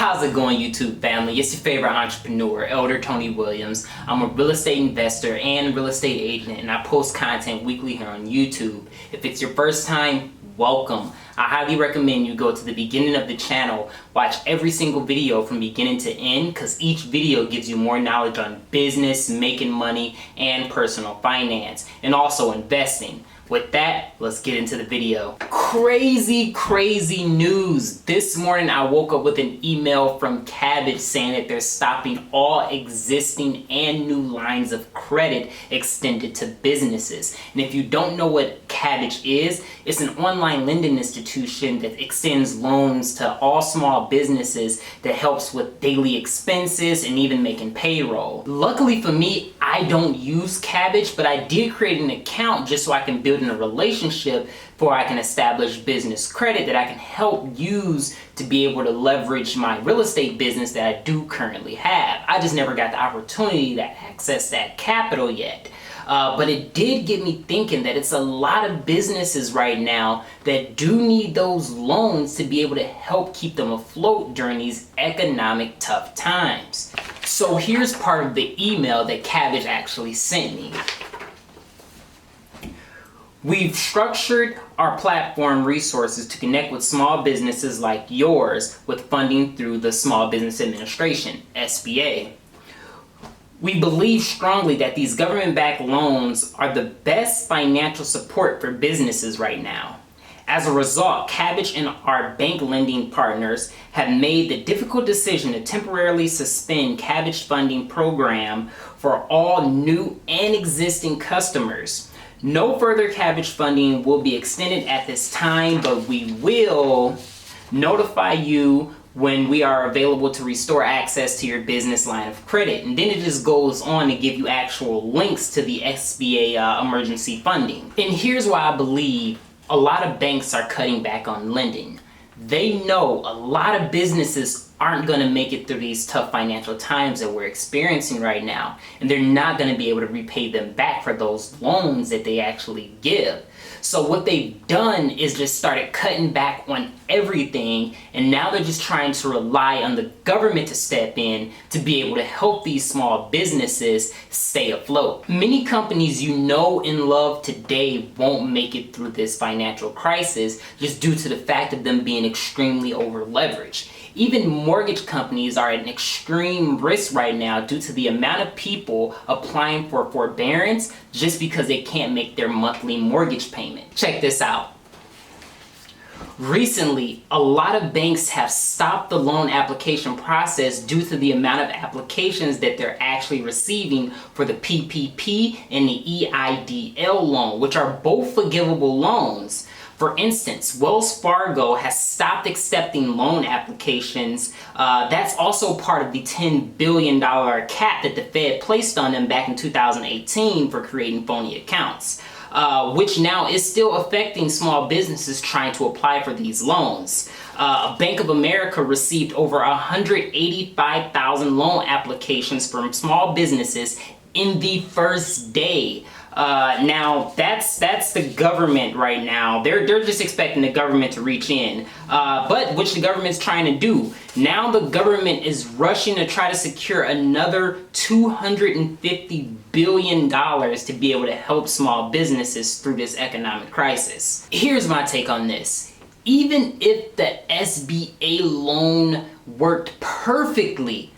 How's it going, YouTube family? It's your favorite entrepreneur, Elder Tony Williams. I'm a real estate investor and real estate agent, and I post content weekly here on YouTube. If it's your first time, welcome. I highly recommend you go to the beginning of the channel, watch every single video from beginning to end, because each video gives you more knowledge on business, making money, and personal finance, and also investing. With that, let's get into the video. Crazy news. This morning I woke up with an email from Kabbage saying that they're stopping all existing and new lines of credit extended to businesses. And if you don't know what Kabbage is, it's an online lending institution that extends loans to all small businesses that helps with daily expenses and even making payroll. Luckily for me, I don't use Kabbage, but I did create an account just so I can build in a relationship before I can establish business credit that I can help use to be able to leverage my real estate business that I do currently have. I just never got the opportunity to access that capital yet. But it did get me thinking that it's a lot of businesses right now that do need those loans to be able to help keep them afloat during these economic tough times. So here's part of the email that Kabbage actually sent me. We've structured our platform resources to connect with small businesses like yours with funding through the Small Business Administration, SBA. We believe strongly that these government-backed loans are the best financial support for businesses right now. As a result, Kabbage and our bank lending partners have made the difficult decision to temporarily suspend Kabbage funding program for all new and existing customers. No further Kabbage funding will be extended at this time, but we will notify you when we are available to restore access to your business line of credit. And then it just goes on to give you actual links to the SBA emergency funding. And here's why I believe a lot of banks are cutting back on lending. They know a lot of businesses aren't going to make it through these tough financial times that we're experiencing right now, and they're not going to be able to repay them back for those loans that they actually give. So what they've done is just started cutting back on everything, and now they're just trying to rely on the government to step in to be able to help these small businesses stay afloat. Many companies you know and love today won't make it through this financial crisis just due to the fact of them being extremely over leveraged. Even mortgage companies are at an extreme risk right now due to the amount of people applying for forbearance just because they can't make their monthly mortgage payment. Check this out. Recently, a lot of banks have stopped the loan application process due to the amount of applications that they're actually receiving for the PPP and the EIDL loan, which are both forgivable loans. For instance, Wells Fargo has stopped accepting loan applications. That's also part of the $10 billion cap that the Fed placed on them back in 2018 for creating phony accounts, which now is still affecting small businesses trying to apply for these loans. Bank of America received over 185,000 loan applications from small businesses in the first day. Now that's the government right now. They're just expecting the government to reach in, but which the government's trying to do. Now the government is rushing to try to secure another $250 billion to be able to help small businesses through this economic crisis. Here's my take on this. Even if the SBA loan worked perfectly,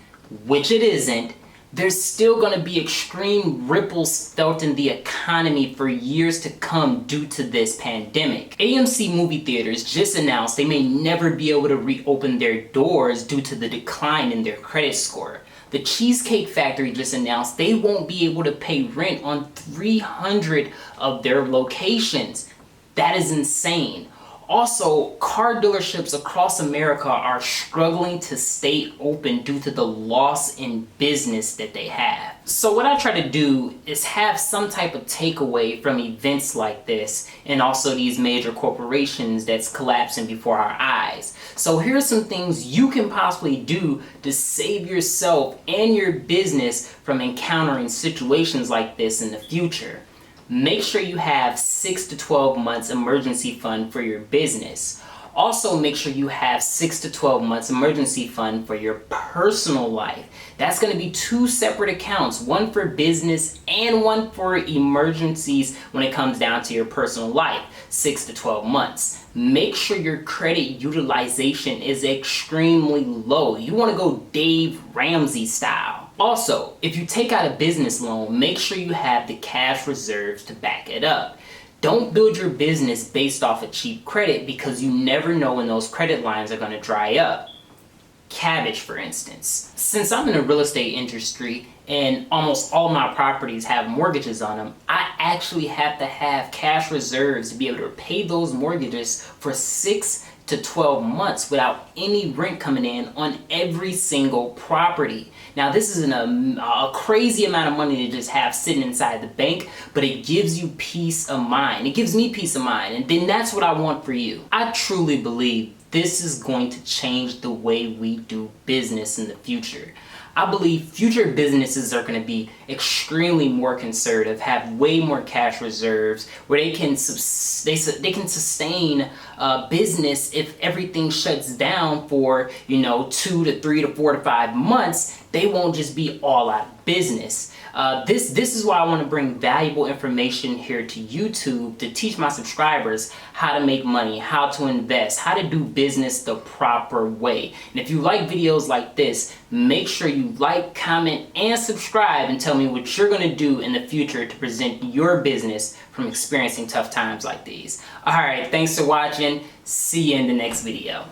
which it isn't, there's still going to be extreme ripples felt in the economy for years to come due to this pandemic. AMC movie theaters just announced they may never be able to reopen their doors due to the decline in their credit score. The Cheesecake Factory just announced they won't be able to pay rent on 300 of their locations. That is insane. Also, car dealerships across America are struggling to stay open due to the loss in business that they have. So what I try to do is have some type of takeaway from events like this and also these major corporations that's collapsing before our eyes. So here's some things you can possibly do to save yourself and your business from encountering situations like this in the future. Make sure you have 6 to 12 months emergency fund for your business. Also, make sure you have 6 to 12 months emergency fund for your personal life. That's going to be 2 separate accounts, one for business and one for emergencies when it comes down to your personal life, 6 to 12 months. Make sure your credit utilization is extremely low. You want to go Dave Ramsey style. Also, if you take out a business loan, make sure you have the cash reserves to back it up. Don't build your business based off of cheap credit because you never know when those credit lines are going to dry up. Cabbage, for instance. Since I'm in the real estate industry and almost all my properties have mortgages on them, I actually have to have cash reserves to be able to pay those mortgages for 6 to 12 months without any rent coming in on every single property. Now, this isn't a crazy amount of money to just have sitting inside the bank, but it gives you peace of mind. It gives me peace of mind, and then that's what I want for you. I truly believe this is going to change the way we do business in the future. I believe future businesses are going to be extremely more conservative, have way more cash reserves, where they can sustain business if everything shuts down for 2 to 3 to 4 to 5 months. They won't just be all out of business. This is why I want to bring valuable information here to YouTube to teach my subscribers how to make money, how to invest, how to do business the proper way. And if you like videos like this, make sure you like, comment, and subscribe and tell me what you're going to do in the future to present your business from experiencing tough times like these. Alright, thanks for watching. See you in the next video.